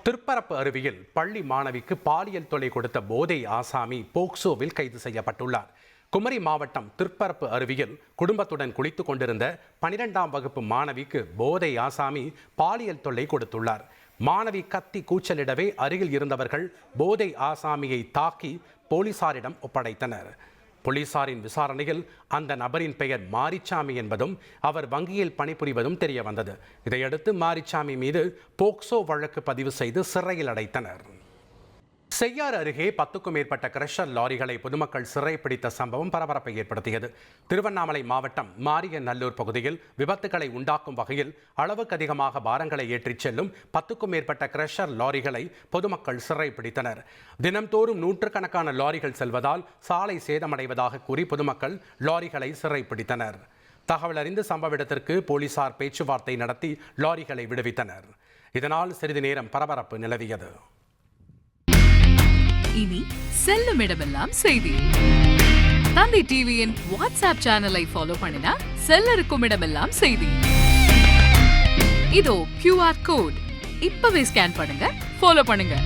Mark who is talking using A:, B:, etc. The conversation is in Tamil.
A: திருப்பரப்பு அருவியில் பள்ளி மாணவிக்கு பாலியல் தொல்லை கொடுத்த போதை ஆசாமி போக்சோவில் கைது செய்யப்பட்டுள்ளார். குமரி மாவட்டம் திருப்பரப்பு அருவியில் குடும்பத்துடன் குளித்துக் கொண்டிருந்த 12ஆம் வகுப்பு மாணவிக்கு போதை ஆசாமி பாலியல் தொல்லை கொடுத்துள்ளார். மாணவி கத்தி கூச்சலிடவே அருகில் இருந்தவர்கள் போதை ஆசாமியை தாக்கி போலீசாரிடம் ஒப்படைத்தனர். போலீசாரின் விசாரணையில் அந்த நபரின் பெயர் மாரிச்சாமி என்பதும் அவர் வங்கியில் பணிபுரிவதும் தெரிய வந்தது. இதையடுத்து மாரிச்சாமி மீது போக்சோ வழக்கு பதிவு செய்து சிறையில் அடைத்தனர். செய்யாறு அருகே 10க்கும் மேற்பட்ட கிரஷர் லாரிகளை பொதுமக்கள் சிறைப்பிடித்த சம்பவம் பரபரப்பை ஏற்படுத்தியது. திருவண்ணாமலை மாவட்டம் மாரியநல்லூர் பகுதியில் விபத்துக்களை உண்டாக்கும் வகையில் அளவுக்கு அதிகமாக பாரங்களை ஏற்றிச் செல்லும் 10க்கும் மேற்பட்ட கிரஷர் லாரிகளை பொதுமக்கள் சிறைப்பிடித்தனர். தினம்தோறும் நூற்றுக்கணக்கான லாரிகள் செல்வதால் சாலை சேதமடைவதாக கூறி பொதுமக்கள் லாரிகளை சிறைப்பிடித்தனர். தகவல் அறிந்து சம்பவ இடத்திற்கு போலீசார் பேச்சுவார்த்தை நடத்தி லாரிகளை விடுவித்தனர். இதனால் சிறிது நேரம் பரபரப்பு நிலவியது.
B: இனி செல்லும் இடமெல்லாம் செய்தி. தந்தை டிவியின் வாட்ஸ்அப் சேனலை ஃபாலோ பண்ணினா செல்லருக்கும் இடமெல்லாம் செய்தி. இதோ QR கோட் இப்பவே ஸ்கேன் பண்ணுங்க, ஃபாலோ பண்ணுங்க.